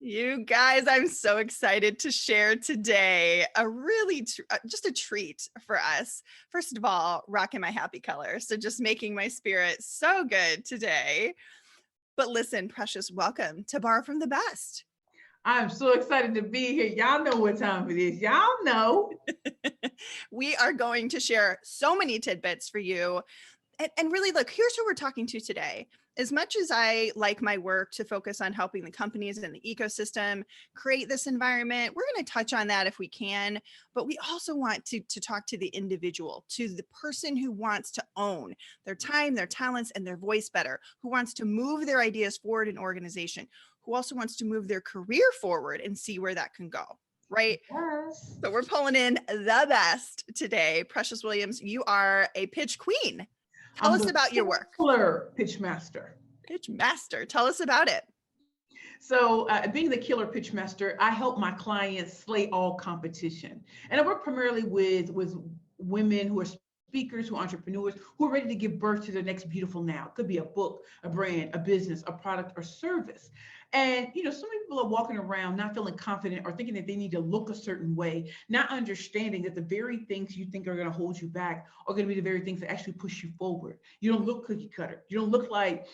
You guys, I'm so excited to share today a really just a treat for us. First of all, rocking my happy color. So just making my spirit so good today. But listen, Precious, welcome to Bar from the Best. I'm so excited to be here. Y'all know what time it is. Y'all know. We are going to share so many tidbits for you. And really, look, here's who we're talking to today. As much as I like my work to focus on helping the companies and the ecosystem create this environment, we're going to touch on that if we can. But we also want to talk to the individual, to the person who wants to own their time, their talents, and their voice better, who wants to move their ideas forward in organization, who also wants to move their career forward and see where that can go. Right. Yes. So we're pulling in the best today. Precious Williams, you are a pitch queen. Tell I'm us the about your work. killer pitch master. Pitch master. Tell us about it. So, being the killer pitch master, I help my clients slay all competition. And I work primarily with women who are speakers, who are entrepreneurs, who are ready to give birth to their next beautiful now. It could be a book, a brand, a business, a product, or service. And so many people are walking around not feeling confident or thinking that they need to look a certain way, not understanding that the very things you think are going to hold you back are going to be the very things that actually push you forward. You don't look cookie cutter. You don't look like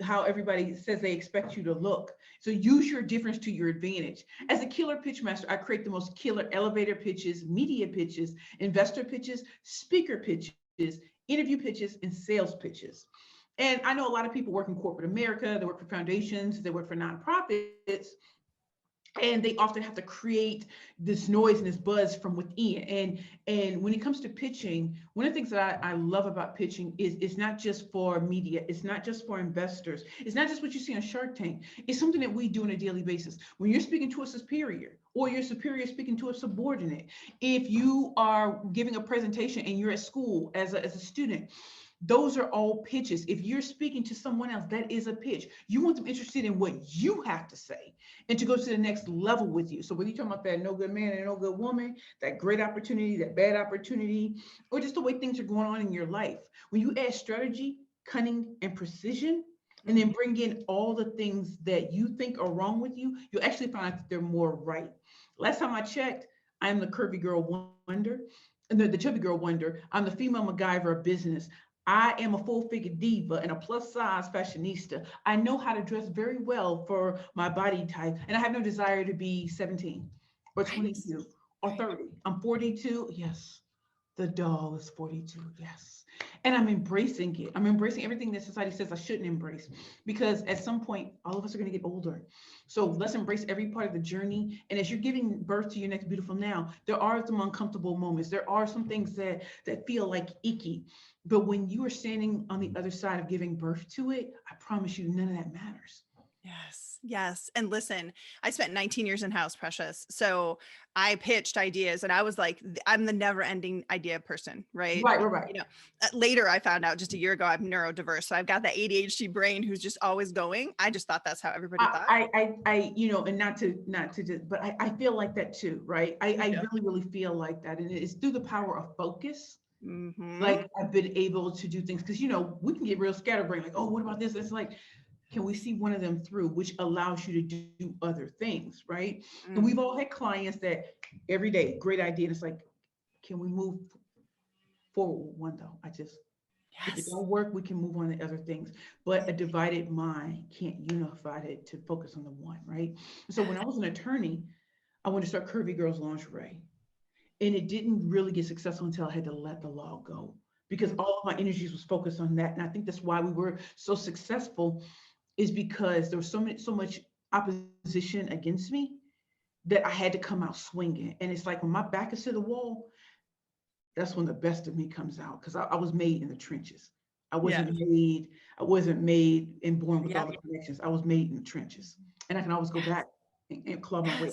how everybody says they expect you to look. So use your difference to your advantage. As a killer pitch master, I create the most killer elevator pitches, media pitches, investor pitches, speaker pitches, interview pitches, and sales pitches. And I know a lot of people work in corporate America, they work for foundations, they work for nonprofits, and they often have to create this noise and this buzz from within. And when it comes to pitching, one of the things that I love about pitching is it's not just for media, it's not just for investors, it's not just what you see on Shark Tank. It's something that we do on a daily basis. When you're speaking to a superior, or your superior speaking to a subordinate, if you are giving a presentation and you're at school as a student, those are all pitches. If you're speaking to someone else, that is a pitch. You want them interested in what you have to say and to go to the next level with you. So whether you're talking about that no good man and no good woman, that great opportunity, that bad opportunity, or just the way things are going on in your life, when you add strategy, cunning, and precision, and then bring in all the things that you think are wrong with you, you'll actually find out that they're more right. Last time I checked, I'm the curvy girl wonder, and the chubby girl wonder. I'm the female MacGyver of business. I am a full-figure diva and a plus-size fashionista. I know how to dress very well for my body type, and I have no desire to be 17 or 22 or 30. I'm 42. Yes, the doll is 42. Yes. And I'm embracing it. I'm embracing everything that society says I shouldn't embrace, because at some point, all of us are going to get older. So let's embrace every part of the journey. And as you're giving birth to your next beautiful now, there are some uncomfortable moments. There are some things that feel like icky. But when you are standing on the other side of giving birth to it, I promise you, none of that matters. Yes. Yes. And listen, I spent 19 years in house, Precious. So I pitched ideas and I was like, I'm the never ending idea person, right? Right. Later I found out just a year ago, I'm neurodiverse. So I've got that ADHD brain who's just always going. I just thought that's how everybody thought. And not to just, but I feel like that too, right? I really feel like that. And it's through the power of focus. Mm-hmm. Like I've been able to do things, because we can get real scatterbrained, like, oh, what about this? It's like, can we see one of them through, which allows you to do other things, right? And we've all had clients that every day, great idea. And it's like, can we move forward one though? If it don't work, we can move on to other things. But a divided mind can't unify it to focus on the one, right? So when I was an attorney, I wanted to start Curvy Girls Lingerie. And it didn't really get successful until I had to let the law go, because all of my energies was focused on that. And I think that's why we were so successful, is because there was so much opposition against me that I had to come out swinging. And it's like when my back is to the wall, that's when the best of me comes out, because I was made in the trenches. I wasn't made and born with all the connections. I was made in the trenches, and I can always go back and claw my way.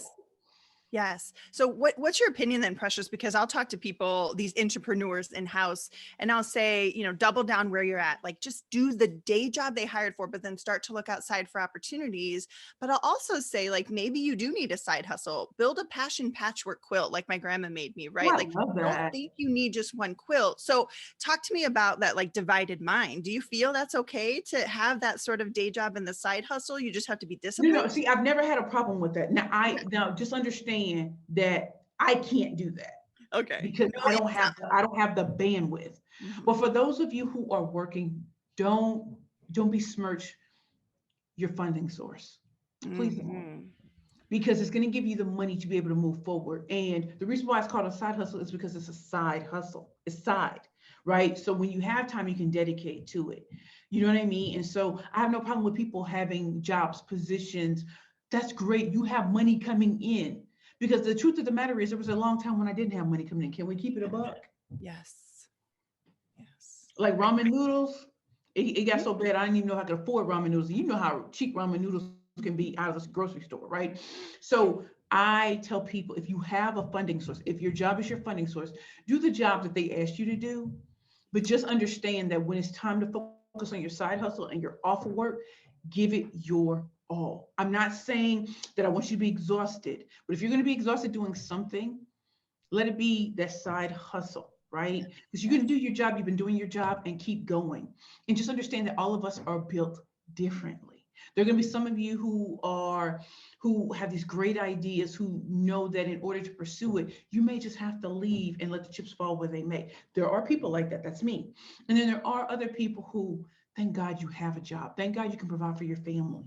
Yes. So what's your opinion then, Precious? Because I'll talk to people, these entrepreneurs in house, and I'll say, double down where you're at. Like just do the day job they hired for, but then start to look outside for opportunities. But I'll also say, like, maybe you do need a side hustle. Build a passion patchwork quilt like my grandma made me, Oh, right? I Like love don't that. think you need just one quilt. So talk to me about that like divided mind. Do you feel that's okay to have that sort of day job and the side hustle? You just have to be No, disciplined? see, I've never had a problem with that. Now, Okay. now just understand that I can't do that Okay. because No, you I don't have the bandwidth. Mhm. But for those of you who are working, don't don't besmirch your funding source. Please don't. Mhm. Because it's going to give you the money to be able to move forward. And the reason why it's called a side hustle is because it's a side hustle. It's side, right? So when you have time, you can dedicate to it. You know what I mean? And so I have no problem with people having jobs, positions. That's great. You have money coming in. Because the truth of the matter is, there was a long time when I didn't have money coming in. Can we keep it a buck? Yes. Yes. Like ramen noodles, it got Mhm. so bad I didn't even know how I could afford ramen noodles. You know how cheap ramen noodles can be out of the grocery store, right? So I tell people if you have a funding source, if your job is your funding source, do the job that they asked you to do, but just understand that when it's time to focus on your side hustle and your off of work, give it your all. I'm not saying that I want you to be exhausted, but if you're going to be exhausted doing something, let it be that side hustle, right? Because you're Yes. going to do your job. You've been doing your job and keep going. And just understand that all of us are built differently. There are going to be some of you who have these great ideas, who know that in order to pursue it, you may just have to leave and let the chips fall where they may. There are people like that. That's me. And then there are other people who, thank God you have a job. Thank God you can provide for your family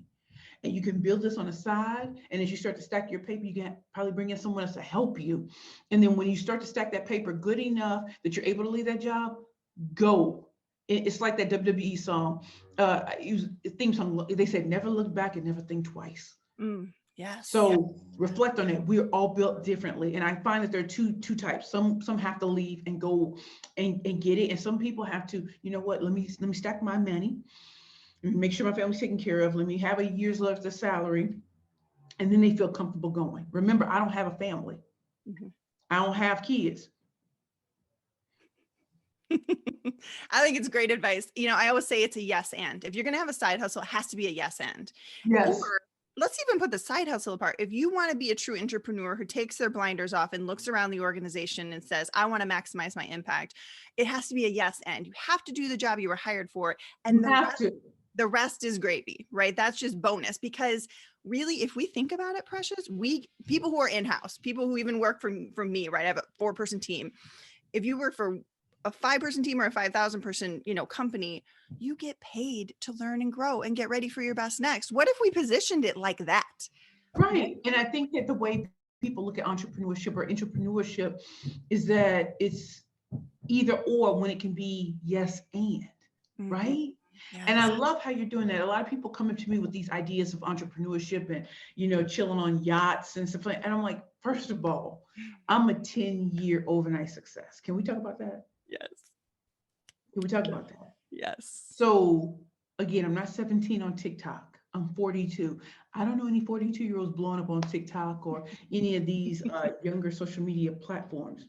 and you can build this on the side. And as you start to stack your paper, you can probably bring in someone else to help you. And then when you start to stack that paper good enough that you're able to leave that job, go. It's like that WWE song, theme song. They said, never look back and never think twice. Yes. So reflect on it. We're all built differently. And I find that there are two types. Some have to leave and go and get it. And some people have to, you know what, let me stack my money, make sure my family's taken care of. Let me have a year's worth of salary. And then they feel comfortable going. Remember, I don't have a family. Mhm. I don't have kids. I think it's great advice. I always say it's a yes and. If you're going to have a side hustle, it has to be a yes and. Or Yes. let's even put the side hustle apart. If you want to be a true entrepreneur who takes their blinders off and looks around the organization and says, I want to maximize my impact, it has to be a yes and. You have to do the job you were hired for. You And have to. the rest is gravy, right? That's just bonus because really, if we think about it, Precious, people who are in-house, people who even work from me, right? I have a 4-person team. If you work for a 5-person team or a 5,000 person, company, you get paid to learn and grow and get ready for your best next. What if we positioned it like that? Right. And I think that the way people look at entrepreneurship is that it's either or when it can be yes and, Mhm. right? And I Yes. love how you're doing that. A lot of people come up to me with these ideas of entrepreneurship and, chilling on yachts and stuff like that. And I'm like, first of all, I'm a 10-year overnight success. Can we talk about that? Yes. Can we talk about that? Yes. So again, I'm not 17 on TikTok. I'm 42. I don't know any 42-year-olds blowing up on TikTok or any of these younger social media platforms.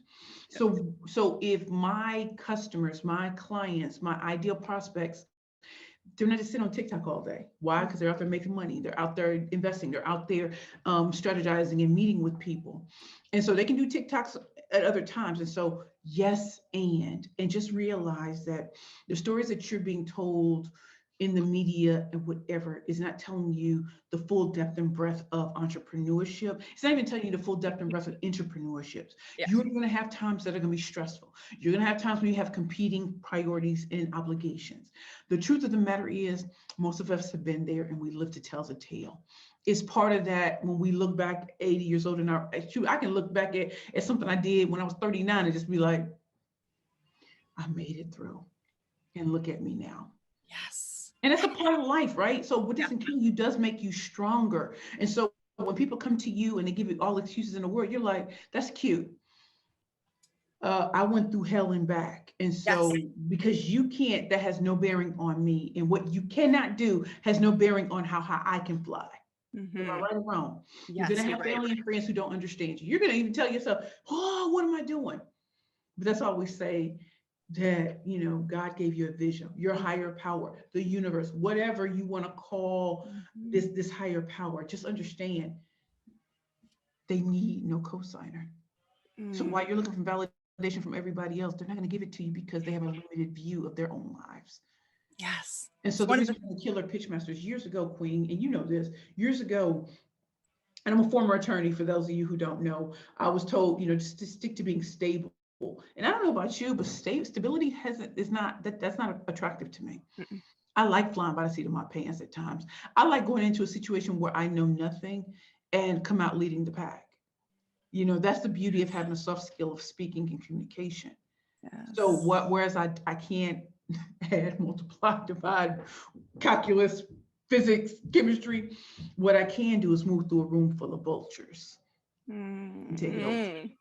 So if my customers, my clients, my ideal prospects, they're not just sitting on TikTok all day. Why? Because they're out there making money. They're out there investing. They're out there strategizing and meeting with people. And so they can do TikToks at other times. And so, yes, and just realize that the stories that you're being told in the media and whatever is not telling you the full depth and breadth of entrepreneurship. It's not even telling you the full depth and breadth of entrepreneurships. Yeah. You're going to have times that are going to be stressful. You're going to have times when you have competing priorities and obligations. The truth of the matter is, most of us have been there and we live to tell the tale. It's part of that when we look back 80 years old I can look back at something I did when I was 39 and just be like, I made it through and look at me now. Yes. And it's a part of life, right? So what Yeah. doesn't kill you does make you stronger. And so when people come to you and they give you all excuses in the world, you're like, that's cute. I went through hell and back. And Yes. so because you can't, that has no bearing on me. And what you cannot do has no bearing on how high I can fly. Am I Mhm. right or wrong? You're going Yes, to you're have right. family and friends who don't understand you. You're going to even tell yourself, oh, what am I doing? But that's why we say that, God gave you a vision, your higher power, the universe, whatever you want to call Mhm. this higher power. Just understand they need no cosigner. So Mm. while you're looking for validation from everybody else, they're not going to give it to you because they have a limited view of their own lives. Yes. And so It's the one of reason the for the Killer Pitchmasters years ago, Queen, and you know this, years ago, and I'm a former attorney for those of you who don't know, I was told, just to stick to being stable. And I don't know about you, but stability is not that's not attractive to me. Mm-mm. I like flying by the seat of my pants at times. I like going into a situation where I know nothing and come out leading the pack. That's the beauty of having a soft skill of speaking and communication. So Yes. whereas I can't add, multiply, divide, calculus, physics, chemistry, what I can do is move through a room full of vultures and take it over. Mm.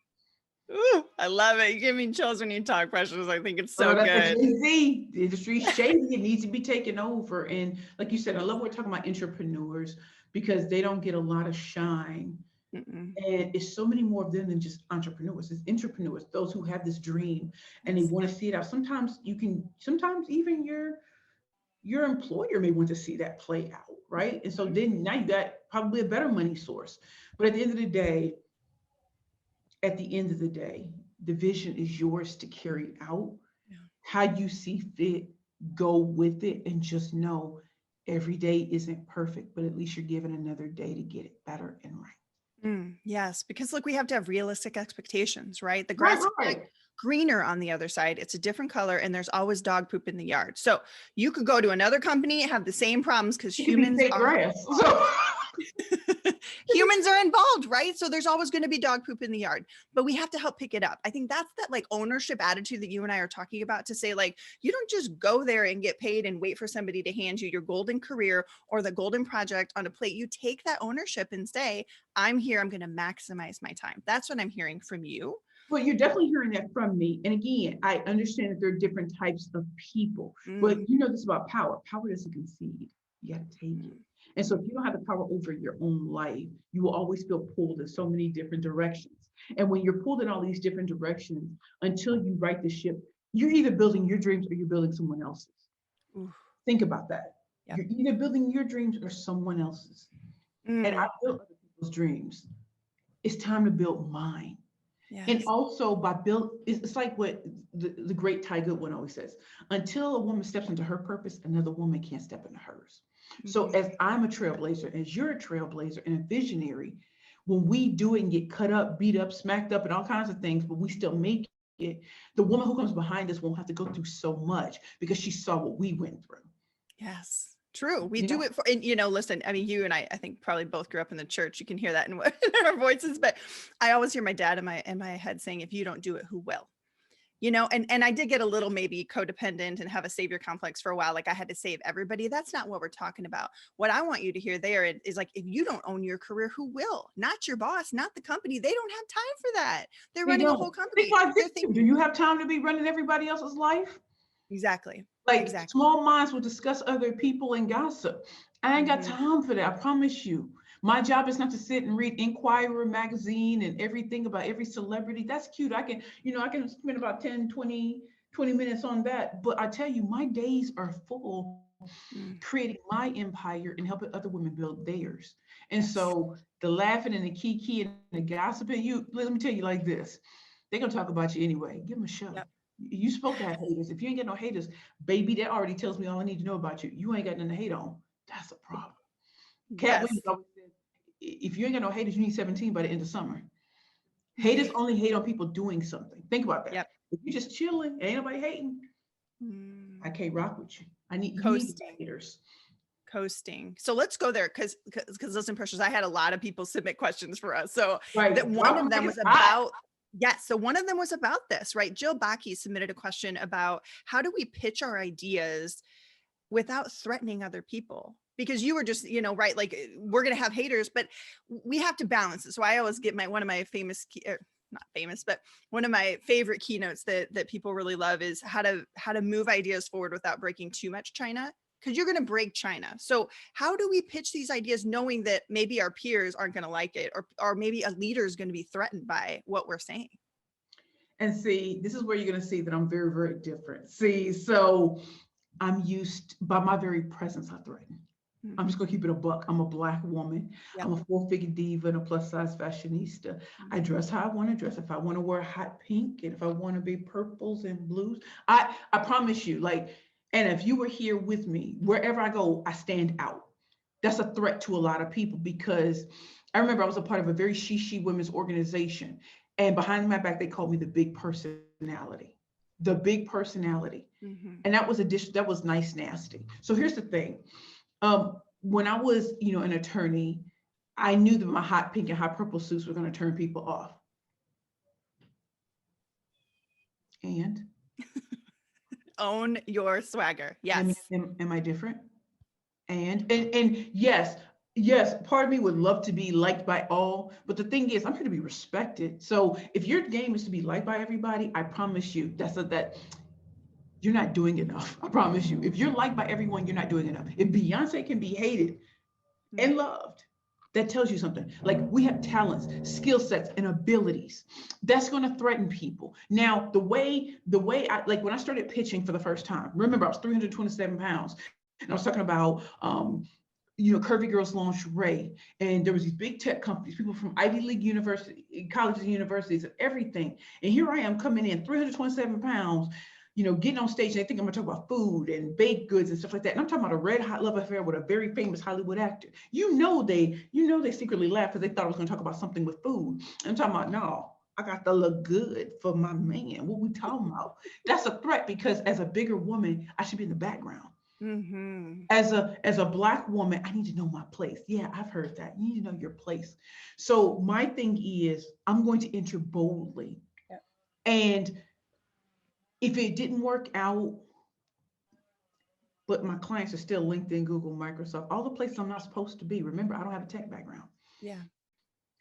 Ooh, I love it. You give me chills when you talk, Precious. I think it's Oh, so that's a good. Jay-Z. The industry's shady. It needs to be taken over. And like you said, I love we're talking about entrepreneurs because they don't get a lot of shine. Mm-mm. And it's so many more of them than just entrepreneurs. It's entrepreneurs, those who have this dream and they Yes. want to see it out. Sometimes even your employer may want to see that play out, right? And so Mhm. then now you got probably a better money source. But at the end of the day, the vision is yours to carry out. Yeah. How you see fit, go with it, and just know every day isn't perfect, but at least you're given another day to get it better and right. Yes, because look, we have to have realistic expectations, right? The Right, grass is not right. greener on the other side. It's a different color, and there's always dog poop in the yard. So you could go to another company, have the same problems because It could be fake grass. So humans are involved, right? So there's always going to be dog poop in the yard, but we have to help pick it up. I think that's that like ownership attitude that you and I are talking about, to say like, you don't just go there and get paid and wait for somebody to hand you your golden career or the golden project on a plate. You take that ownership and say, I'm here, I'm going to maximize my time. That's what I'm hearing from you. well, you're definitely hearing that from me. And again, I understand that there are different types of people, but Mm, you know this about power. Power doesn't concede. You got to take it. mm, And so if you don't have the power over your own life, you will always feel pulled in so many different directions. And when you're pulled in all these different directions, until you right the ship, you're either building your dreams or you're building someone else's. ooh, Think about that. yep. You're either building your dreams or someone else's. And I Mm, built other people's dreams. It's time to build mine. And yes. also by build, it's like what the great Ty Goodwin always says, until a woman steps into her purpose, another woman can't step into hers. So Mhm. as I'm a trailblazer, as you're a trailblazer and a visionary, when we do it and get cut up, beat up, smacked up, and all kinds of things, but we still make it, the woman who comes behind us won't have to go through so much because she saw what we went through. Yes, true. We You do know, it for, and listen, I mean, you and I think probably both grew up in the church. You can hear that in, in our voices, but I always hear my dad in my head saying, if you don't do it, who will? And I did get a little maybe codependent and have a savior complex for a while. Like I had to save everybody. That's not what we're talking about. What I want you to hear there is like, if you don't own your career, who will? Not your boss, not the company. They don't have time for that. They're they running a don't whole think company. like this. They're thinking, Do you have time to be running everybody else's life? exactly, Like exactly. small minds will discuss other people and gossip. I ain't got Mhm. time for that. I promise you. My job is not to sit and read Inquirer magazine and everything about every celebrity. That's cute. I can spend about 10, 20 minutes on that. But I tell you, my days are full Mm, creating my empire and helping other women build theirs. And yes. so the laughing and the kiki and the gossiping, let me tell you like this. They're gonna talk about you anyway. Give them a show. Yep. You supposed to have haters. If you ain't got no haters, baby, that already tells me all I need to know about you. You ain't got nothing to hate on. That's a problem. Cat Yes. Williams always says, if you ain't got no haters, you need 17 by the end of summer. Haters only hate on people doing something. Think about that. Yep. If you just chilling, ain't nobody hating, I Mm, can't rock with you. You need coasting. haters. Coasting. So let's go there because listen, Precious, I had a lot of people submit questions for us. So that Right. one Drop of them them like was it's hot. about, yes. So one of them was about this, right? Jill Bakke submitted a question about how do we pitch our ideas without threatening other people? Because you were just, right, like we're going to have haters, but we have to balance it. So I always get one of my famous, not famous, but one of my favorite keynotes that people really love is how to move ideas forward without breaking too much china. because you're going to break China. So how do we pitch these ideas knowing that maybe our peers aren't going to like it, or maybe a leader is going to be threatened by what we're saying? And see, this is where you're going to see that I'm very, very different. See, so I'm used by my very presence, I threaten. I'm just gonna keep it a buck. I'm a Black woman. Yep. I'm a four-figure diva and a plus-size fashionista. I dress how I want to dress. If I want to wear hot pink and if I want to be purples and blues, I promise you, like, and if you were here with me, wherever I go, I stand out. That's a threat to a lot of people because I remember I was a part of a very she women's organization, and behind my back they called me the big personality, the big personality, and that was a dish that was nice nasty. So here's the thing. When I was, an attorney, I knew that my hot pink and hot purple suits were going to turn people off. And own your swagger. Yes. Am I different? And yes, part of me would love to be liked by all, but the thing is, I'm here to be respected. So if your game is to be liked by everybody, I promise you, that you're not doing enough. I promise you. If you're liked by everyone, you're not doing enough. If Beyonce can be hated and loved, that tells you something. Like, we have talents, skill sets, and abilities. That's going to threaten people. Now, the way I, like, when I started pitching for the first time, remember I was 327 pounds, and I was talking about, curvy girls lingerie, and there was these big tech companies, people from Ivy League university, colleges and universities, and everything. And here I am coming in 327 pounds, getting on stage, and they think I'm gonna talk about food and baked goods and stuff like that. And I'm talking about a red hot love affair with a very famous Hollywood actor. They secretly laughed because they thought I was gonna talk about something with food. And I'm talking about, no, I got to look good for my man. What we talking about? That's a threat because as a bigger woman, I should be in the background. As a Black woman, I need to know my place. Yeah, I've heard that. You need to know your place. So my thing is, I'm going to enter boldly. Yep. And if it didn't work out, but my clients are still LinkedIn, Google, Microsoft, all the places I'm not supposed to be. Remember, I don't have a tech background. Yeah.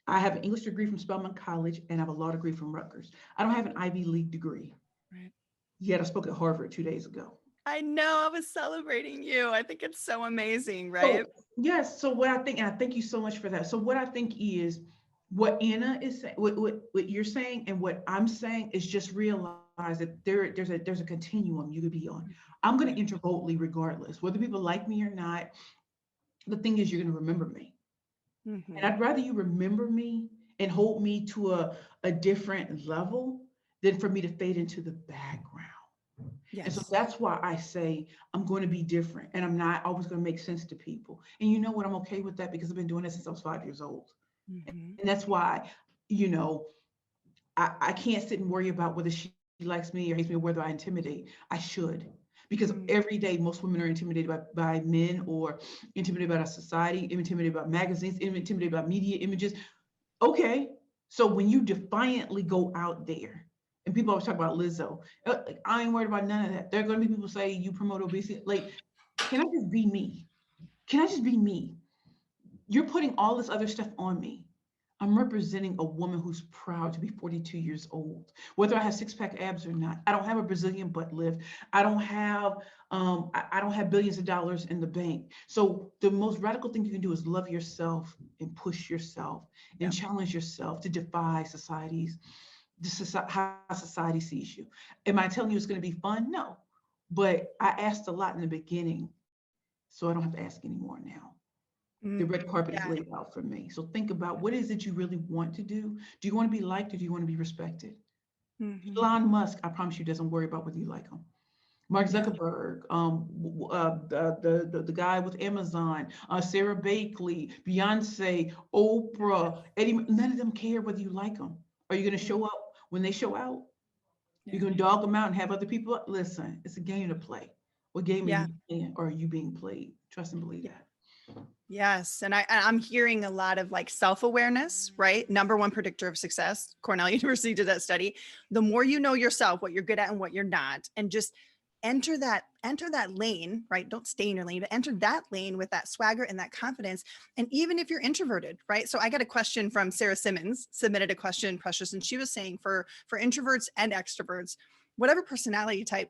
I have an English degree from Spelman College and I have a law degree from Rutgers. I don't have an Ivy League degree. Right. Yet I spoke at Harvard 2 days ago. I know, I was celebrating you. I think it's so amazing, right? So, yes. So what I think, and I thank you so much for that. So what I think is what Anna is saying, what you're saying and what I'm saying is just realize that there's a continuum you could be on. I'm going to enter boldly regardless, whether people like me or not. The thing is, you're going to remember me. And I'd rather you remember me and hold me to a different level than for me to fade into the background. Yes. And so that's why I say I'm going to be different and I'm not always going to make sense to people. And you know what? I'm okay with that because I've been doing this since I was 5 years old. And that's why, I can't sit and worry about whether she likes me or hates me or whether I intimidate. I should. Because every day, most women are intimidated by men or intimidated by our society, intimidated by magazines, intimidated by media images. Okay, so when you defiantly go out there, and people always talk about Lizzo, I ain't worried about none of that. There are going to be people say you promote obesity. Like, can I just be me? Can I just be me? You're putting all this other stuff on me. I'm representing a woman who's proud to be 42 years old, whether I have six-pack abs or not. I don't have a Brazilian butt lift. I don't have billions of dollars in the bank. So the most radical thing you can do is love yourself and push yourself and challenge yourself to defy how society sees you. Am I telling you it's going to be fun? No, but I asked a lot in the beginning, so I don't have to ask anymore now. The red carpet is laid out for me. So think about, what is it you really want to do? Do you want to be liked or do you want to be respected? Elon Musk, I promise you, doesn't worry about whether you like him. Mark Zuckerberg, the guy with Amazon, Sarah Bakley, Beyonce, Oprah, Eddie, none of them care whether you like them. Are you going to show up when they show out? You're going to dog them out and have other people? Listen, it's a game to play. What game are you playing, or are you being played? Trust and believe that. Yes. And I'm hearing a lot of like self-awareness, right? Number one predictor of success. Cornell University did that study. The more you know yourself, what you're good at and what you're not, and just enter that lane, right? Don't stay in your lane, but enter that lane with that swagger and that confidence. And even if you're introverted, right? So I got a question from Sarah Simmons, submitted a question, Precious, and she was saying for introverts and extroverts, whatever personality type,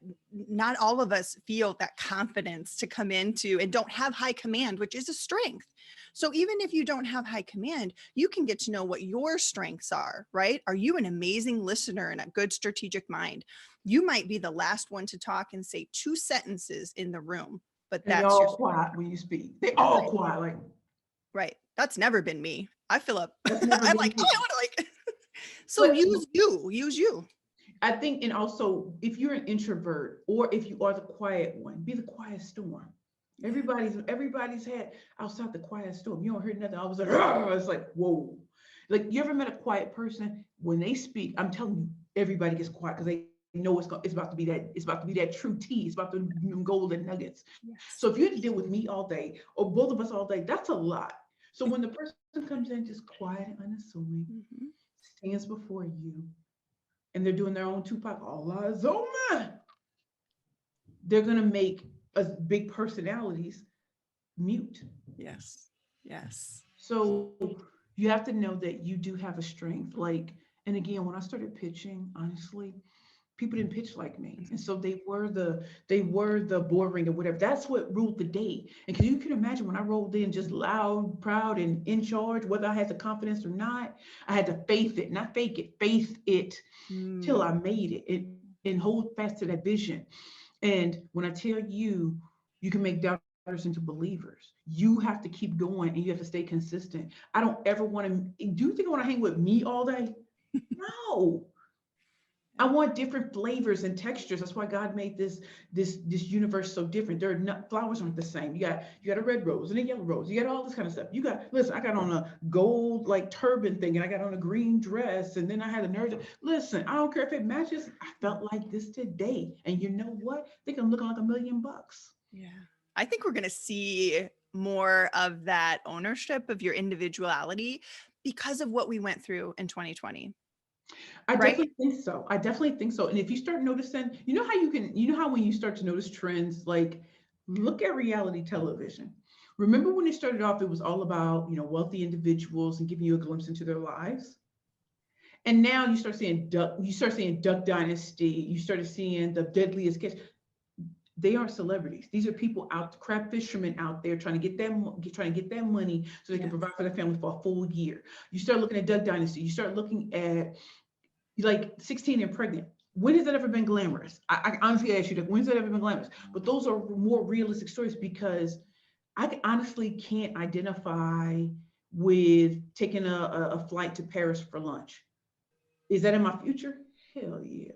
not all of us feel that confidence to come into and don't have high command, which is a strength. So even if you don't have high command, you can get to know what your strengths are, right? Are you an amazing listener and a good strategic mind? You might be the last one to talk and say 2 sentences in the room, but And they that's your all strength. quiet when you speak. They all quiet, like, Right. That's never been me. I fill up. that's never I'm been like, oh, me. I want to like. So But use you. I think, and also if you're an introvert or if you are the quiet one, be the quiet storm. Everybody's had outside the quiet storm. You don't hear nothing. I was like, it's like, whoa. Like, you ever met a quiet person? When they speak, I'm telling you, everybody gets quiet because they know it's about to be that, it's about to be that true tea. It's about the golden nuggets. Yes. So if you had to deal with me all day or both of us all day, that's a lot. So when the person comes in just quiet and unassuming, Mm-hmm. stands before you, and they're doing their own Tupac, all eyes on me, they're gonna make us big personalities mute. Yes. Yes. So you have to know that you do have a strength. Like, and again, when I started pitching, honestly, people didn't pitch like me, and so they were the boring or whatever. That's what ruled the day. And because you can imagine when I rolled in just loud, proud, and in charge, whether I had the confidence or not, I had to faith it, not fake it, faith it till I made it, and hold fast to that vision. And when I tell you, you can make doubters into believers. You have to keep going and you have to stay consistent. I don't ever want to. Do you think I want to hang with me all day? No. I want different flavors and textures. That's why God made this universe so different. There are not, flowers aren't the same. You got a red rose and a yellow rose. You got all this kind of stuff. Listen, I got on a gold like turban thing and I got on a green dress and then I had a nerd. Listen, I don't care if it matches. I felt like this today. And you know what? I think I'm looking like $1,000,000. Yeah. I think we're going to see more of that ownership of your individuality because of what we went through in 2020, I right? definitely think so. I definitely think so. And if you start noticing, you know how when you start to notice trends, like look at reality television. Remember when it started off, it was all about, wealthy individuals and giving you a glimpse into their lives. And now you start seeing Duck Dynasty, you started seeing the deadliest catch. They aren't celebrities. These are people out, crab fishermen out there trying to get that money so they can Yeah. provide for their family for a full year. You start looking at Duck Dynasty, you start looking at like 16 and pregnant. When has that ever been glamorous? I honestly ask you that. When's that ever been glamorous? But those are more realistic stories because I honestly can't identify with taking a flight to Paris for lunch. Is that in my future? Hell yeah.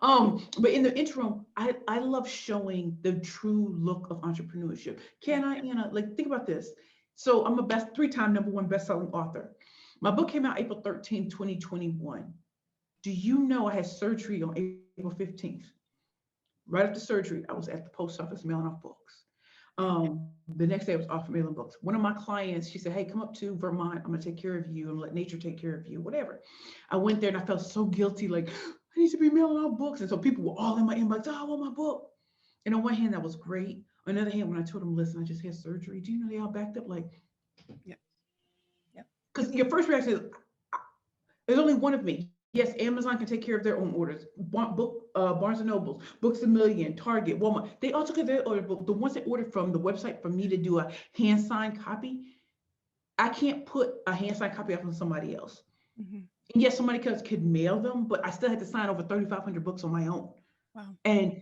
But in the interim, I love showing the true look of entrepreneurship. Can I, like think about this. So I'm a 3-time #1 best-selling author. My book came out April 13, 2021. Do you know I had surgery on April 15th? Right after surgery, I was at the post office mailing off books. The next day I was off mailing books. One of my clients, she said, hey, come up to Vermont. I'm gonna take care of you and let nature take care of you, whatever. I went there and I felt so guilty, like I need to be mailing out books. And so people were all in my inbox, oh, I want my book. And on one hand, that was great. On the other hand, when I told them, listen, I just had surgery, do you know they all backed up like, Yeah. Yeah. because your first reaction is, there's only one of me. Yes, Amazon can take care of their own orders. Barnes and Nobles, Books a Million, Target, Walmart. They all took care of their order, but the ones that ordered from the website for me to do a hand signed copy, I can't put a hand signed copy up on somebody else. Mm-hmm. And yes, somebody else could mail them, but I still had to sign over 3,500 books on my own. Wow. And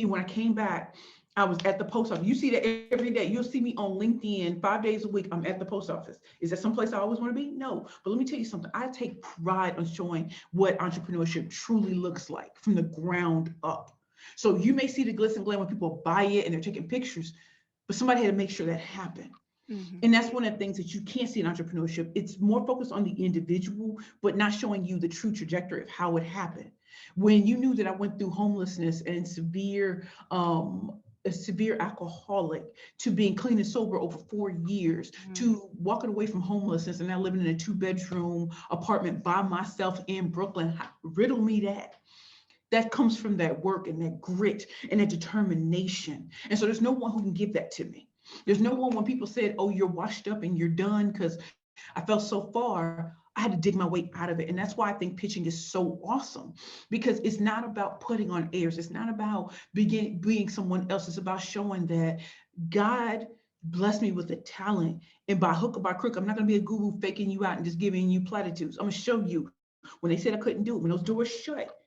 when I came back, I was at the post office. You see that every day. You'll see me on LinkedIn 5 days a week. I'm at the post office. Is that someplace I always want to be? No. But let me tell you something. I take pride on showing what entrepreneurship truly looks like from the ground up. So you may see the glitz and glam when people buy it and they're taking pictures, but somebody had to make sure that happened. Mm-hmm. And that's one of the things that you can't see in entrepreneurship. It's more focused on the individual, but not showing you the true trajectory of how it happened. When you knew that I went through homelessness and a severe alcoholic to being clean and sober over 4 years, to walking away from homelessness and now living in a 2-bedroom apartment by myself in Brooklyn, riddle me that. That comes from that work and that grit and that determination. And so there's no one who can give that to me. There's no one when people said, oh, you're washed up and you're done because I felt so far. I had to dig my way out of it. And that's why I think pitching is so awesome, because it's not about putting on airs. It's not about being someone else. It's about showing that God blessed me with a talent. And by hook or by crook, I'm not going to be a guru faking you out and just giving you platitudes. I'm going to show you when they said I couldn't do it, when those doors shut,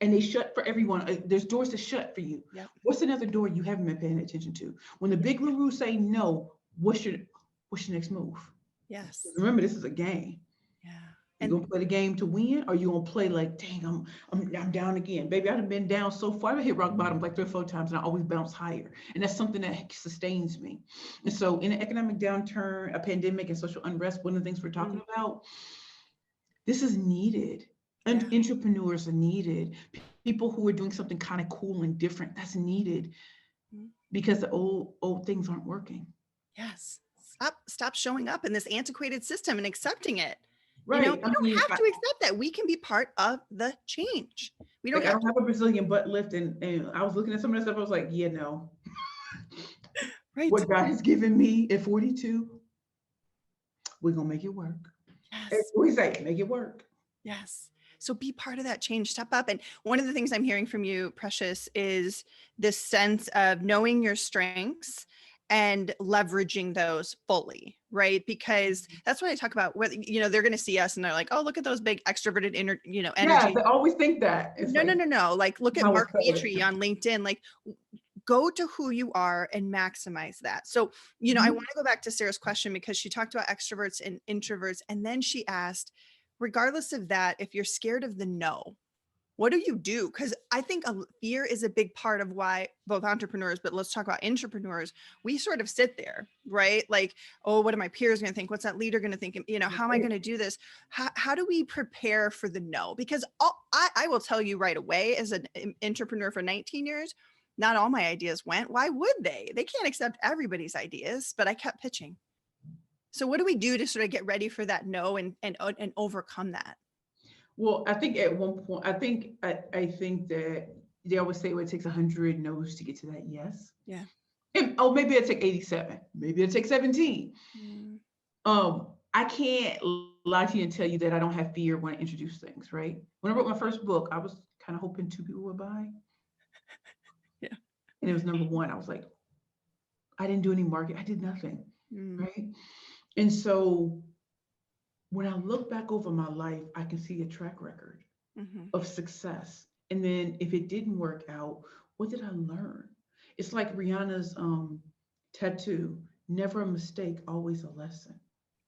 and they shut for everyone. There's doors to shut for you. Yep. What's another door you haven't been paying attention to? When the big gurus say no, what's your next move? Yes. Remember, this is a game. Yeah. You gonna play the game to win, or you gonna play like, dang, I'm down again, baby. I've been down so far. I hit rock bottom like 3 or 4 times, and I always bounce higher. And that's something that sustains me. And so, in an economic downturn, a pandemic, and social unrest, one of the things we're talking about, this is needed. And entrepreneurs are needed. People who are doing something kind of cool and different, that's needed, because the old things aren't working. Yes. Stop showing up in this antiquated system and accepting it. Right. You don't have to accept that. We can be part of the change. We don't have I don't have a Brazilian butt lift, and I was looking at some of that stuff. I was like, yeah, no. Right. What God has given me at 42, we're gonna make it work. Yes. We say, make it work. Yes. So be part of that change, step up. And one of the things I'm hearing from you, Precious, is this sense of knowing your strengths and leveraging those fully, right? Because that's what I talk about. Whether, they're going to see us and they're like, oh, look at those big extroverted energy. Yeah, they always think that. It's no. Like, look at Mark Petrie on LinkedIn. Like, go to who you are and maximize that. So, I want to go back to Sarah's question, because she talked about extroverts and introverts. And then she asked, regardless of that, if you're scared of the no, what do you do? Because I think fear is a big part of why both entrepreneurs, but let's talk about intrapreneurs, we sort of sit there, right? Like, oh, what are my peers going to think? What's that leader going to think? How am I going to do this? How do we prepare for the no? Because I will tell you right away, as an entrepreneur for 19 years, not all my ideas went. Why would they? They can't accept everybody's ideas, but I kept pitching. So what do we do to sort of get ready for that no and overcome that? Well, I think at one point, I think that they always say, well, it takes 100 no's to get to that yes. Yeah. Maybe it'll take 87. Maybe it'll take 17. I can't lie to you and tell you that I don't have fear when I introduce things, right? When I wrote my first book, I was kind of hoping 2 people would buy. Yeah. And it was number 1. I was like, I didn't do any marketing. I did nothing, right? And so when I look back over my life, I can see a track record of success. And then if it didn't work out, what did I learn? It's like Rihanna's tattoo, never a mistake, always a lesson.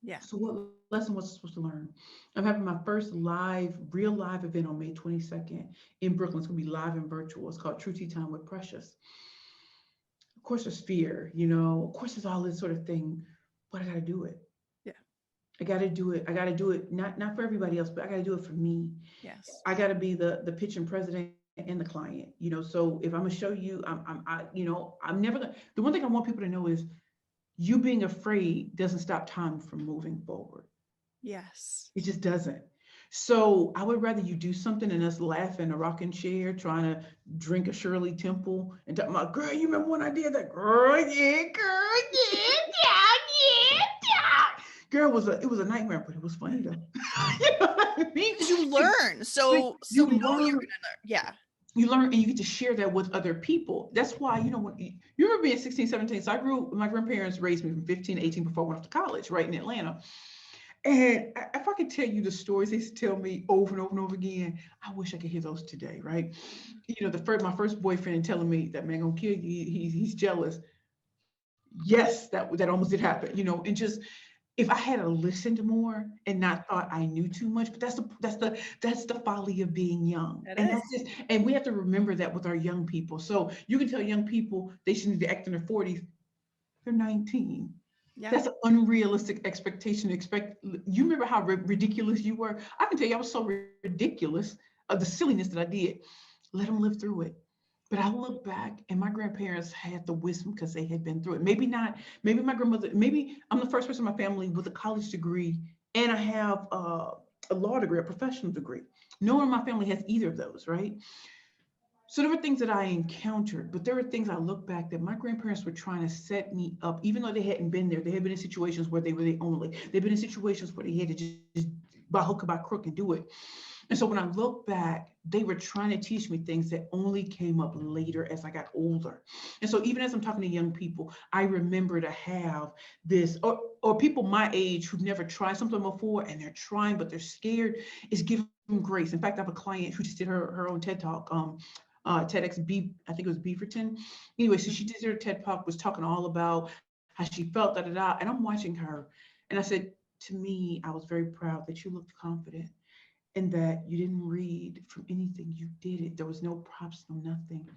Yeah. So what lesson was I supposed to learn? I'm having my first real live event on May 22nd in Brooklyn. It's gonna be live and virtual. It's called True Tea Time with Precious. Of course there's fear, of course there's all this sort of thing, but I gotta do it. Yeah. I gotta do it. I gotta do it, not for everybody else, but I gotta do it for me. Yes. I gotta be the pitching president and the client, so if I'm gonna show you, I'm never gonna, the one thing I want people to know is you being afraid doesn't stop time from moving forward. Yes. It just doesn't. So I would rather you do something than us laugh in a rocking chair trying to drink a Shirley Temple and talk about, girl, you remember when I did that? Girl, yeah. Girl, it was a nightmare, but it was funny though. You know what I mean? Because you learn. So you know you're gonna learn. Yeah. You learn and you get to share that with other people. That's why, when you remember being 16, 17. So my grandparents raised me from 15 to 18 before I went off to college, right in Atlanta. And if I could tell you the stories they used to tell me over and over and over again, I wish I could hear those today, right? My first boyfriend telling me that man gonna kill you, he's jealous. Yes, that almost did happen, and just if I had listened more and not thought I knew too much, but that's the folly of being young. And we have to remember that with our young people. So you can tell young people they should need to act in their 40s. They're 19. Yeah. That's an unrealistic expectation. You remember how ridiculous you were? I can tell you I was so ridiculous of the silliness that I did. Let them live through it. But I look back and my grandparents had the wisdom because they had been through it. Maybe not, maybe my grandmother, maybe I'm the first person in my family with a college degree and I have a law degree, a professional degree. No one in my family has either of those, right? So there were things that I encountered, but there were things I look back that my grandparents were trying to set me up, even though they hadn't been there. They had been in situations where they were the only. They've been in situations where they had to just by hook or by crook and do it. And so when I look back, they were trying to teach me things that only came up later as I got older. And so even as I'm talking to young people, I remember to have this, or people my age who've never tried something before and they're trying, but they're scared, is give them grace. In fact, I have a client who just did her own TED Talk. TEDx I think it was Beaverton. Anyway, so she did her TED Talk, was talking all about how she felt, da da da. And I'm watching her, and I said, to me, I was very proud that you looked confident and that you didn't read from anything. You did it. There was no props, no nothing.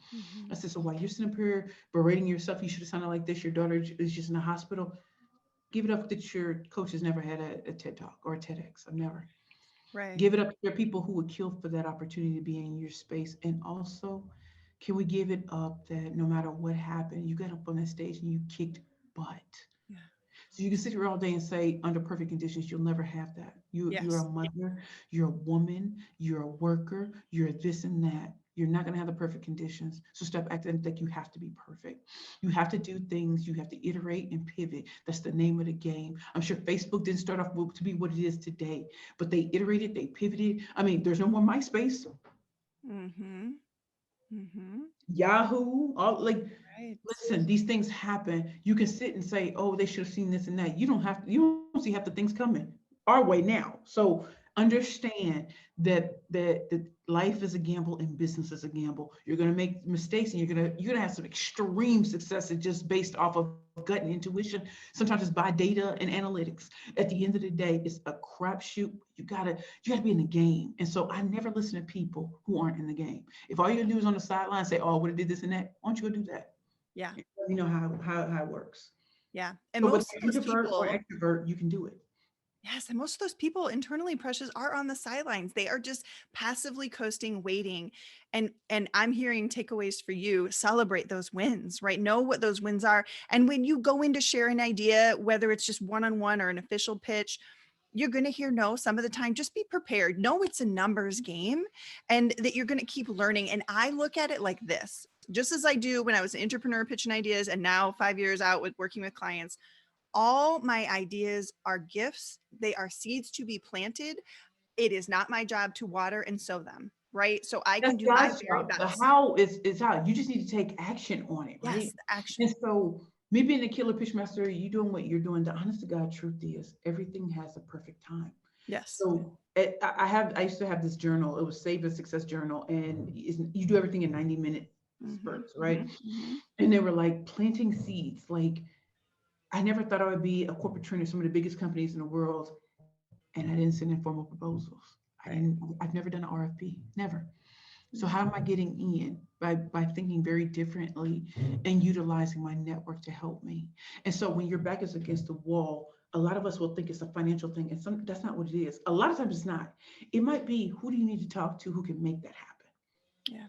I said, so while you're sitting up here berating yourself, you should have sounded like this. Your daughter is just in the hospital. Give it up that your coach has never had a TED Talk or a TEDx. I've never. Right. Give it up to your people who would kill for that opportunity to be in your space. And also, can we give it up that no matter what happened, you got up on that stage and you kicked butt. Yeah. So you can sit here all day and say, under perfect conditions, you'll never have that. You're a Yes. mother, you're a woman, you're a worker, you're this and that. You're not going to have the perfect conditions. So stop acting like you have to be perfect. You have to do things, you have to iterate and pivot. That's the name of the game. I'm sure Facebook didn't start off to be what it is today, but they iterated, they pivoted. I mean, there's no more MySpace. Mm-hmm. Mm-hmm. Yahoo, all like, Right. listen, these things happen. You can sit and say, oh, they should have seen this and that. You don't have to, you don't see half the things coming our way now. So understand that life is a gamble and business is a gamble. You're gonna make mistakes and you're gonna have some extreme successes just based off of gut and intuition. Sometimes it's by data and analytics. At the end of the day, it's a crapshoot. You gotta be in the game. And so I never listen to people who aren't in the game. If all you do is on the sideline say, oh, I would have did this and that, why don't you go do that? Yeah. You know how it works. Yeah. And So whether most of you're those introvert or people, extrovert, you can do it. yes, and most of those people internally, Precious, are on the sidelines. They are just passively coasting, waiting. And I'm hearing takeaways for you. Celebrate those wins, right? Know what those wins are. And when you go in to share an idea, whether it's just one-on-one or an official pitch, you're going to hear no some of the time. Just be prepared. Know it's a numbers game and that you're going to keep learning. And I look at it like this, just as I do when I was an entrepreneur pitching ideas and now 5 years out with working with clients. All my ideas are gifts. They are seeds to be planted. It is not my job to water and sow them, right? So I That's can do my God's very job. The best. how is how. You just need to take action on it, Yes, right? the action. And so me being a killer pitch master, you doing what you're doing. The honest to God truth is everything has a perfect time. Yes. So I used to have this journal. It was Save a Success Journal, and you do everything in 90-minute Mm-hmm, spurts, right? mm-hmm, mm-hmm. And they were like planting seeds. Like I never thought I would be a corporate trainer, some of the biggest companies in the world, and I didn't send in formal proposals. Right. I've never done an RFP, never. So Mm-hmm. how am I getting in? By thinking very differently and utilizing my network to help me. And so when your back is against the wall, a lot of us will think it's a financial thing, and that's not what it is. A lot of times it's not. It might be, who do you need to talk to who can make that happen, Yeah.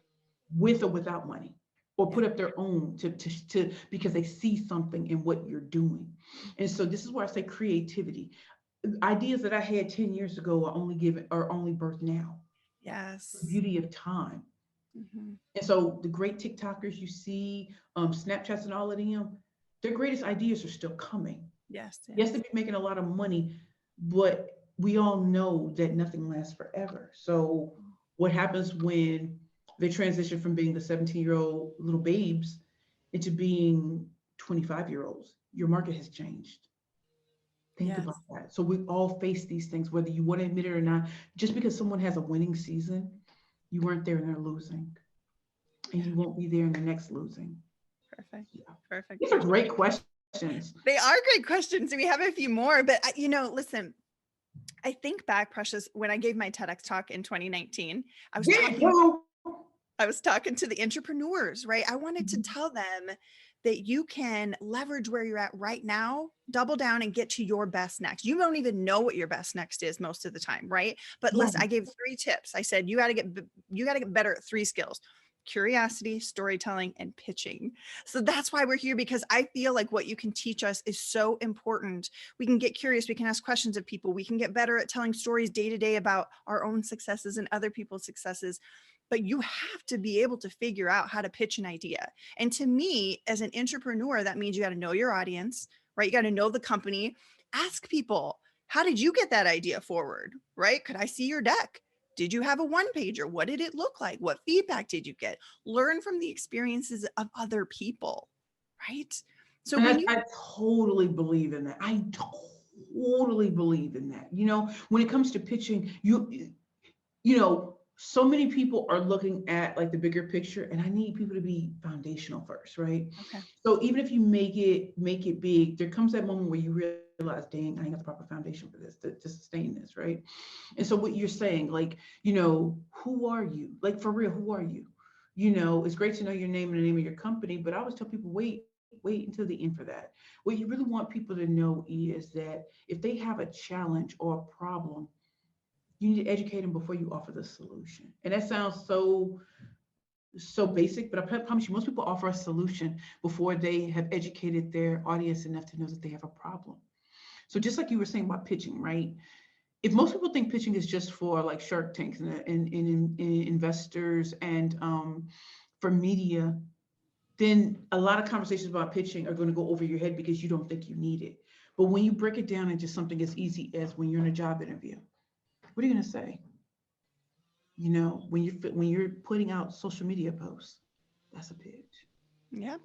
with or without money, or Yeah. put up their own to because they see something in what you're doing. And so this is where I say creativity. Ideas that I had 10 years ago are only birthed now. The Yes. beauty of time. Mm-hmm. And so the great TikTokers you see, Snapchats and all of them, their greatest ideas are still coming. Yes. Yes, Yes. they be making a lot of money, but we all know that nothing lasts forever. So what happens when they transition from being the 17-year-old little babes into being 25-year-olds? Your market has changed. Think Yes. about that. So we all face these things, whether you want to admit it or not. Just because someone has a winning season, you weren't there and they're losing, and Yeah. you won't be there in the next losing. Perfect. Yeah. Perfect. These are Perfect. great questions. They are great questions. We have a few more, but listen, I think back, Precious, when I gave my TEDx talk in 2019, I was Big talking bro. I was talking to the entrepreneurs, right? I wanted to Mhm. tell them that you can leverage where you're at right now, double down and get to your best next. You don't even know what your best next is most of the time, right? But No. listen, I gave 3 tips. I said, you got to get better at 3 skills: curiosity, storytelling, and pitching. So that's why we're here, because I feel like what you can teach us is so important. We can get curious. We can ask questions of people. We can get better at telling stories day to day about our own successes and other people's successes. but you have to be able to figure out how to pitch an idea. And to me, as an entrepreneur, that means you got to know your audience, right? You got to know the company. Ask people, how did you get that idea forward, right? Could I see your deck? Did you have a one pager? What did it look like? What feedback did you get? Learn from the experiences of other people, right? So And when you, I totally believe in that. I totally believe in that. You know, when it comes to pitching, you know, so many people are looking at like the bigger picture, and I need people to be foundational first, right? okay, So even if you make it big, there comes that moment where you realize, dang, I ain't got the proper foundation for this to sustain this, right? And so what you're saying, like, you know, who are you? Like, for real, who are you? You know, it's great to know your name and the name of your company, but I always tell people, wait until the end for that. What you really want people to know is that if they have a challenge or a problem, you need to educate them before you offer the solution. And that sounds so basic, but I promise you, most people offer a solution before they have educated their audience enough to know that they have a problem. So just like you were saying about pitching, right? If most people think pitching is just for like Shark Tanks and investors and for media, then a lot of conversations about pitching are going to go over your head because you don't think you need it. But when you break it down into something as easy as when you're in a job interview, what are you going to say? You know, when you're putting out social media posts, that's a pitch. yeah,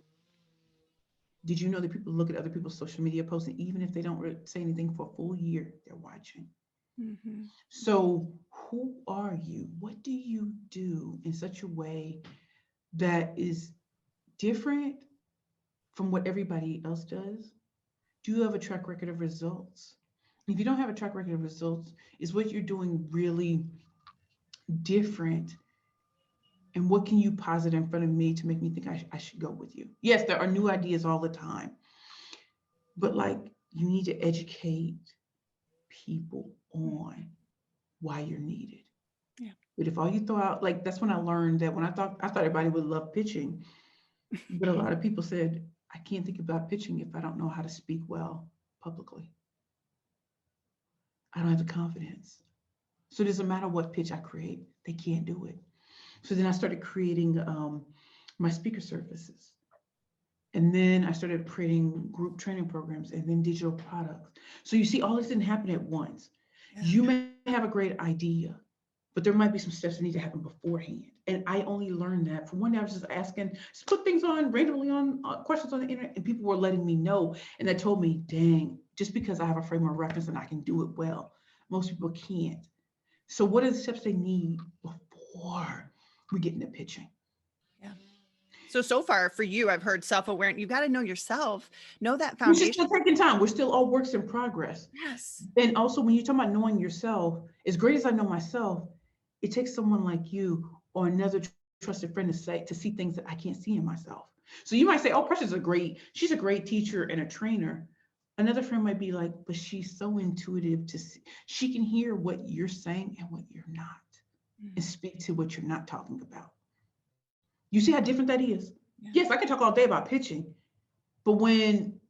Did you know that people look at other people's social media posts, and even if they don't say anything for a full year, they're watching? mm-hmm. So who are you? What do you do in such a way that is different from what everybody else does? Do you have a track record of results? If you don't have a track record of results, is what you're doing really different? And what can you posit in front of me to make me think I should go with you? Yes, there are new ideas all the time, but like, you need to educate people on why you're needed. Yeah. But if all you throw out, like, that's when I learned that when I thought everybody would love pitching, but a lot of people said, I can't think about pitching if I don't know how to speak well publicly. I don't have the confidence. So it doesn't matter what pitch I create, they can't do it. So then I started creating my speaker services. And then I started creating group training programs and then digital products. So you see, all this didn't happen at once. Yeah. You may have a great idea, but there might be some steps that need to happen beforehand. And I only learned that from one day I was just asking, just put things on randomly on questions on the internet, and people were letting me know. And that told me, dang, just because I have a frame of reference and I can do it well, most people can't. So what are the steps they need before we get into pitching? Yeah. So far for you, I've heard self-awareness. You got to know yourself, know that Which is foundation. still taking time. We're still all works in progress. Yes. And also, when you talk about knowing yourself, as great as I know myself, it takes someone like you or another trusted friend to see things that I can't see in myself. So you might say, "Oh, she's a great teacher and a trainer." Another friend might be like, "But she's so intuitive to see. She can hear what you're saying and what you're not, and speak to what you're not talking about." You see how different that is? Yeah. Yes, I can talk all day about pitching, but when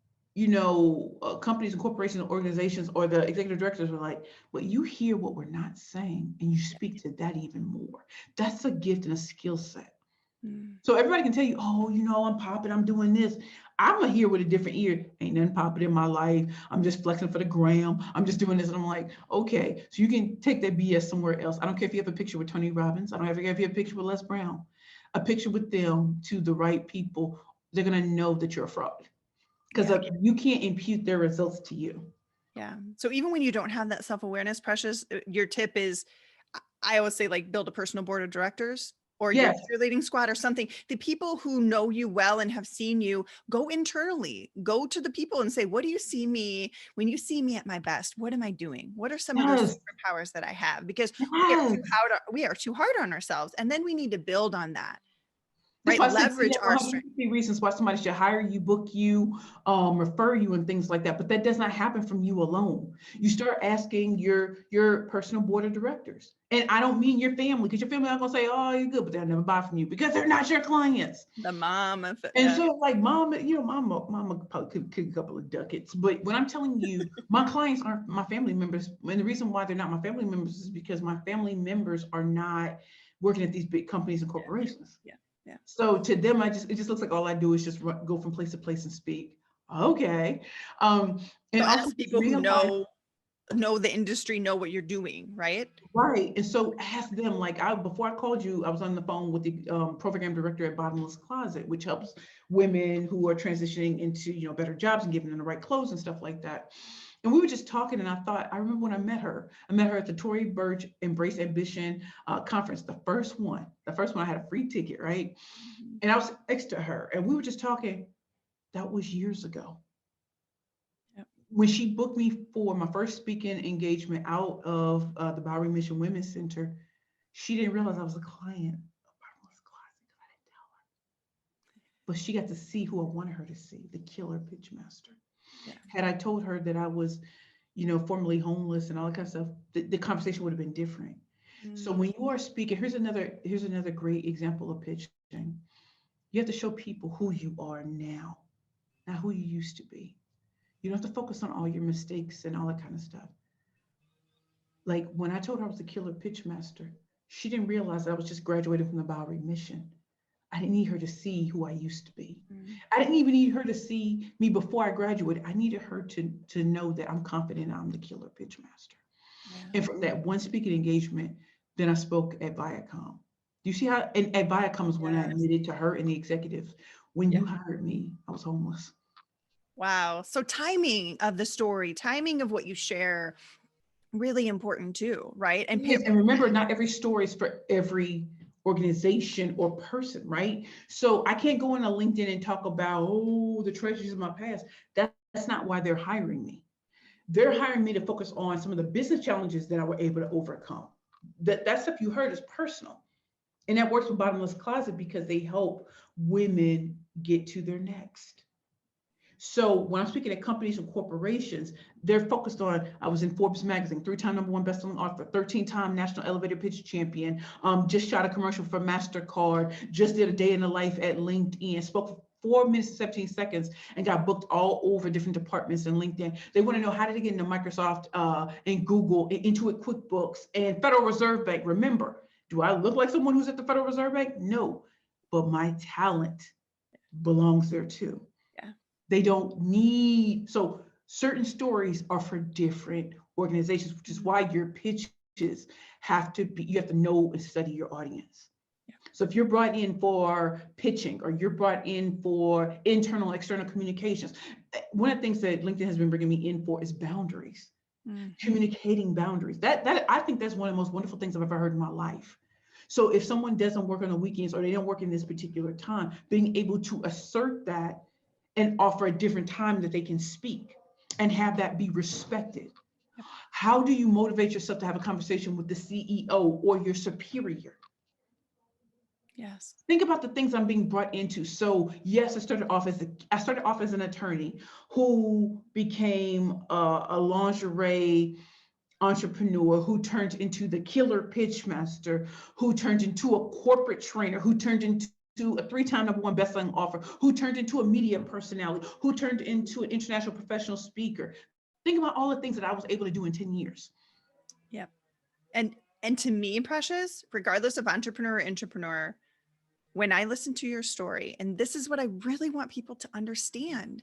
companies and corporations and organizations or the executive directors are like, well, you hear what we're not saying and you speak to that even more. That's a gift and a skill set. So everybody can tell you, oh, I'm popping, I'm doing this. I'm going to hear with a different ear. Ain't nothing popping in my life. I'm just flexing for the gram. I'm just doing this. And I'm like, okay, so you can take that BS somewhere else. I don't care if you have a picture with Tony Robbins. I don't care if you have a picture with Les Brown. A picture with them to the right people, they're going to know that you're a fraud. Because you can't impute their results to you. Yeah. So even when you don't have that self-awareness, Precious, your tip is, I always say, like, build a personal board of directors or your cheerleading squad or something. The people who know you well and have seen you, go internally, go to the people and say, what do you see me when you see me at my best? What am I doing? What are some of those superpowers that I have? Because we are too hard on ourselves. And then we need to build on that. Right? Leverage our strength. Reasons why somebody should hire you, book you, refer you, and things like that. But that does not happen from you alone. You start asking your personal board of directors, and I don't mean your family, because your family not gonna say, "Oh, you're good," but they'll never buy from you because they're not your clients. The mom, so like mom, mama probably could a couple of ducats. But when I'm telling you, my clients aren't my family members, and the reason why they're not my family members is because my family members are not working at these big companies and Yeah. corporations. Yeah. Yeah. So to them, it just looks like all I do is just go from place to place and speak. Okay. And So also ask just people who realize, know the industry, know what you're doing, right? right. And so ask them, like before I called you, I was on the phone with the program director at Bottomless Closet, which helps women who are transitioning into, better jobs and giving them the right clothes and stuff like that. And we were just talking, and I remember when I met her at the Tory Burch Embrace Ambition conference, the first one I had a free ticket, right? Mhm. And I was next to her, and we were just talking. That was years ago. Yep. When she booked me for my first speaking engagement out of the Bowery Mission Women's Center, she didn't realize I was a client of Bottomless Closet because I didn't tell her. But she got to see who I wanted her to see, the Killer Pitchmaster. Yeah. Had I told her that I was, formerly homeless and all that kind of stuff, the conversation would have been different. So when you are speaking, here's another great example of pitching. You have to show people who you are now, not who you used to be. You don't have to focus on all your mistakes and all that kind of stuff. Like when I told her I was a Killer Pitchmaster, she didn't realize I was just graduating from the Bowery Mission. I didn't need her to see who I used to be. I didn't even need her to see me before I graduated. I needed her to know that I'm confident I'm the Killer Pitchmaster. Yeah. And from that one speaking engagement, then I spoke at Viacom. Do you see how, and at Viacom is when I Yes. admitted to her and the executives, when Yeah. you hired me, I was homeless. Wow. So timing of the story, timing of what you share, really important too, right? And Yes, and remember, not every story is for every organization or person, right? So I can't go on a LinkedIn and talk about, the treasures of my past. That's not why they're hiring me. They're hiring me to focus on some of the business challenges that I were able to overcome. That stuff you heard is personal. And that works with Bottomless Closet because they help women get to their next. So when I'm speaking at companies and corporations, they're focused on, I was in Forbes magazine, 3-time #1 best-selling author, 13-time national elevator pitch champion, just shot a commercial for MasterCard, just did a day in the life at LinkedIn, spoke for 4 minutes and 17 seconds and got booked all over different departments in LinkedIn. They want to know, how did they get into Microsoft and Google, Intuit QuickBooks and Federal Reserve Bank? Remember, do I look like someone who's at the Federal Reserve Bank? No, but my talent belongs there too. Yeah. They don't need, so certain stories are for different organizations, which is why your pitches have to be, you have to know and study your audience. Yeah. So if you're brought in for pitching or you're brought in for internal, external communications, one of the things that LinkedIn has been bringing me in for is boundaries, communicating boundaries. That I think that's one of the most wonderful things I've ever heard in my life. So if someone doesn't work on the weekends or they don't work in this particular time, being able to assert that and offer a different time that they can speak and have that be respected. Yep. How do you motivate yourself to have a conversation with the CEO or your superior? Yes. Think about the things I'm being brought into. So yes, I started off as an attorney who became a lingerie entrepreneur, who turned into the Killer Pitchmaster, who turned into a corporate trainer, who turned into a 3-time #1 best-selling author, who turned into a media personality, who turned into an international professional speaker. Think about all the things that I was able to do in 10 years. Yep. And to me, Precious, regardless of entrepreneur or intrapreneur, when I listen to your story, and this is what I really want people to understand,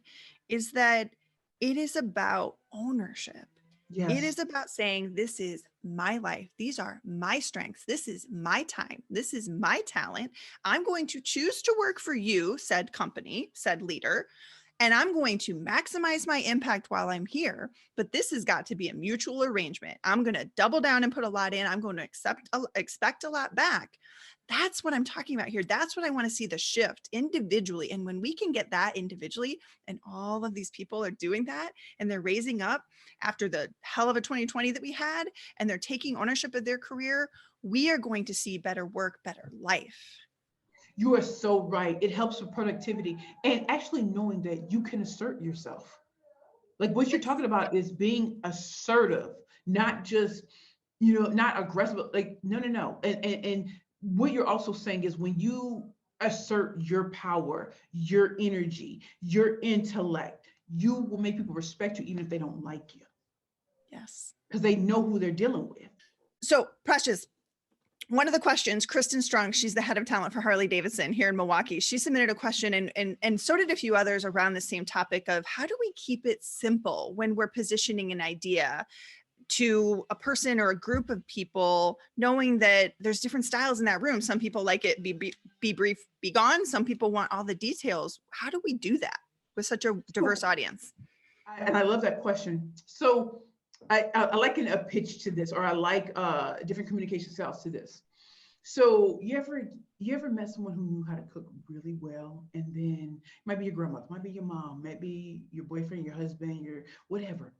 is that it is about ownership. Yes. It is about saying, this is my life. These are my strengths. This is my time. This is my talent. I'm going to choose to work for you, said company, said leader, and I'm going to maximize my impact while I'm here. But this has got to be a mutual arrangement. I'm going to double down and put a lot in. I'm going to expect a lot back. That's what I'm talking about here. That's what I want to see, the shift individually. And when we can get that individually, and all of these people are doing that, and they're raising up after the hell of a 2020 that we had, and they're taking ownership of their career, we are going to see better work, better life. You are so right. It helps with productivity and actually knowing that you can assert yourself. Like what you're talking about is being assertive, not just, not aggressive, like, no. And what you're also saying is when you assert your power, your energy, your intellect, you will make people respect you even if they don't like you. Yes. Because they know who they're dealing with. So, Precious, one of the questions, Kristen Strong, she's the head of talent for Harley Davidson here in Milwaukee. She submitted a question and so did a few others around the same topic of how do we keep it simple when we're positioning an idea to a person or a group of people, knowing that there's different styles in that room. Some people like it be brief, be gone. Some people want all the details. How do we do that with such a diverse audience? And I love that question. So I liken a pitch to this, or I like different communication styles to this. So you ever met someone who knew how to cook really well, and then it might be your grandmother, might be your mom, might be your boyfriend, your husband, your whatever.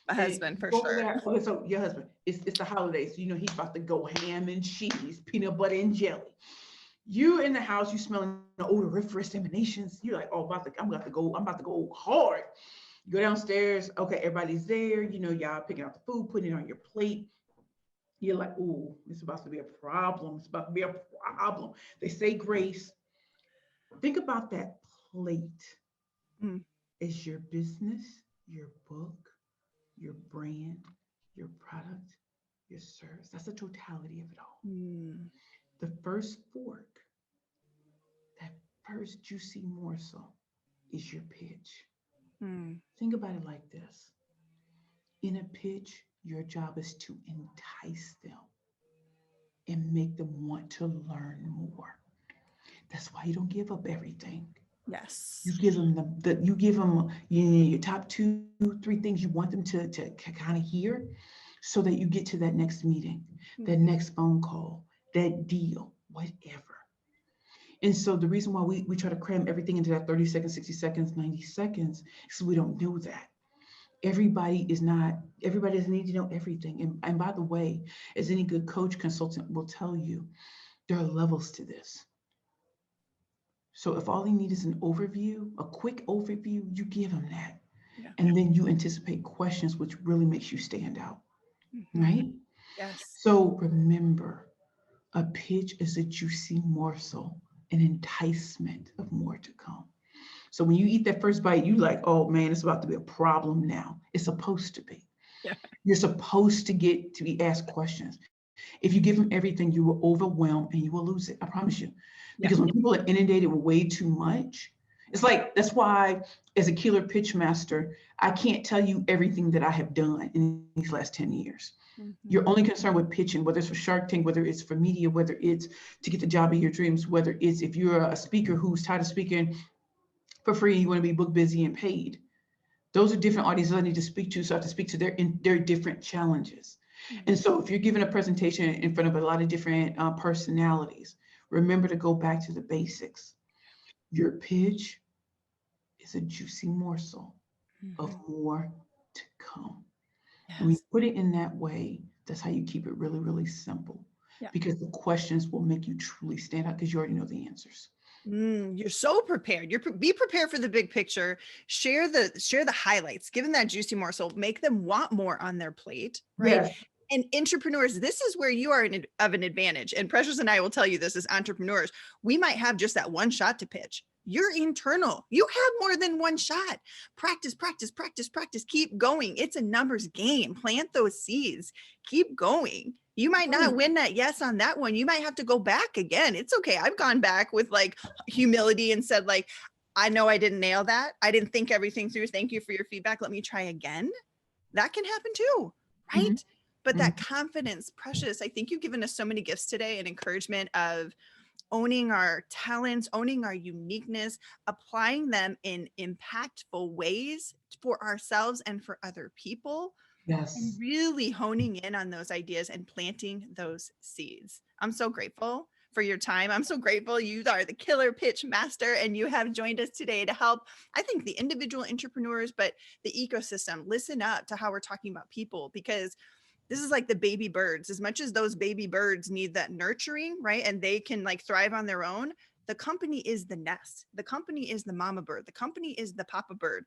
A And husband you for go over sure. there, okay, so your husband, it's the holidays, so you know he's about to go ham and cheese, peanut butter and jelly. You in the house, you smelling the odoriferous emanations. You're like, oh, I'm about to go hard. You go downstairs, okay, everybody's there, you know, y'all picking out the food, putting it on your plate. You're like, oh, it's about to be a problem. It's about to be a problem. They say grace. Think about that plate. Mm, Is your business, your book, your brand, your product, your service. That's the totality of it all. mm, The first fork, that first juicy morsel is your pitch. mm. Think about it like this. In a pitch, your job is to entice them and make them want to learn more. That's why you don't give up everything. You Yes. give them you give them your top two, three things you want them to kind of hear so that you get to that next meeting, that Mhm. next phone call, that deal, whatever. And so the reason why we try to cram everything into that 30 seconds, 60 seconds, 90 seconds is we don't know that. Everybody doesn't need to know everything. And by the way, as any good coach consultant will tell you, there are levels to this. So if all they need is an overview, a quick overview, you give them that. Yeah. And then you anticipate questions, which really makes you stand out, Mhm. right? Yes. So remember, a pitch is a juicy morsel, an enticement of more to come. So when you eat that first bite, you like, oh man, it's about to be a problem now. It's supposed to be. Yeah. You're supposed to get to be asked questions. If you give them everything, you will overwhelm and you will lose it. I promise you. Yeah. Because when people are inundated with way too much, it's like that's why, as a killer pitch master, I can't tell you everything that I have done in these last 10 years. Mhm. You're only concerned with pitching, whether it's for Shark Tank, whether it's for media, whether it's to get the job of your dreams, whether it's if you're a speaker who's tired of speaking for free, you want to be book busy and paid. Those are different audiences I need to speak to, so I have to speak to their different challenges. And Mhm. so if you're giving a presentation in front of a lot of different personalities, remember to go back to the basics. Your pitch is a juicy morsel of Mhm. more to come. And when you Yes. put it in that way, that's how you keep it really, really simple. Yeah. Because the questions will make you truly stand out because you already know the answers. You're so prepared. Be prepared for the big picture. Share the highlights. Give them that juicy morsel. Make them want more on their plate, right? Yes. And entrepreneurs, this is where you are of an advantage. And Precious and I will tell you this as entrepreneurs. We might have just that one shot to pitch. You're internal. You have more than one shot. Practice, practice, practice, practice. Keep going. It's a numbers game. Plant those seeds. Keep going. You might not Right. win that yes on that one. You might have to go back again. It's okay. I've gone back with like humility and said like, I know I didn't nail that. I didn't think everything through. Thank you for your feedback. Let me try again. That can happen too, Mhm, right? But mhm. that confidence, Precious, I think you've given us so many gifts today and encouragement of owning our talents, owning our uniqueness, applying them in impactful ways for ourselves and for other people, and Yes. really honing in on those ideas and planting those seeds. I'm so grateful for your time. I'm so grateful you are the killer pitch master and you have joined us today to help, I think, the individual entrepreneurs, but the ecosystem listen up to how we're talking about people, because this is like the baby birds. As much as those baby birds need that nurturing, right? And they can like thrive on their own. The company is the nest. The company is the mama bird. The company is the papa bird.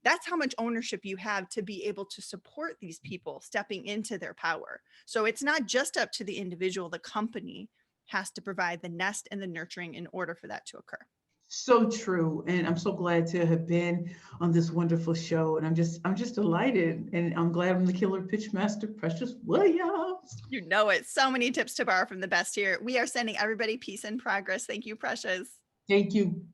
That's how much ownership you have to be able to support these people stepping into their power. So it's not just up to the individual, the company has to provide the nest and the nurturing in order for that to occur. So true. And I'm so glad to have been on this wonderful show. And I'm just delighted. And I'm glad I'm the Killer Pitchmaster, Precious Williams. You know it. So many tips to borrow from the best here. We are sending everybody peace and progress. Thank you, Precious. Thank you.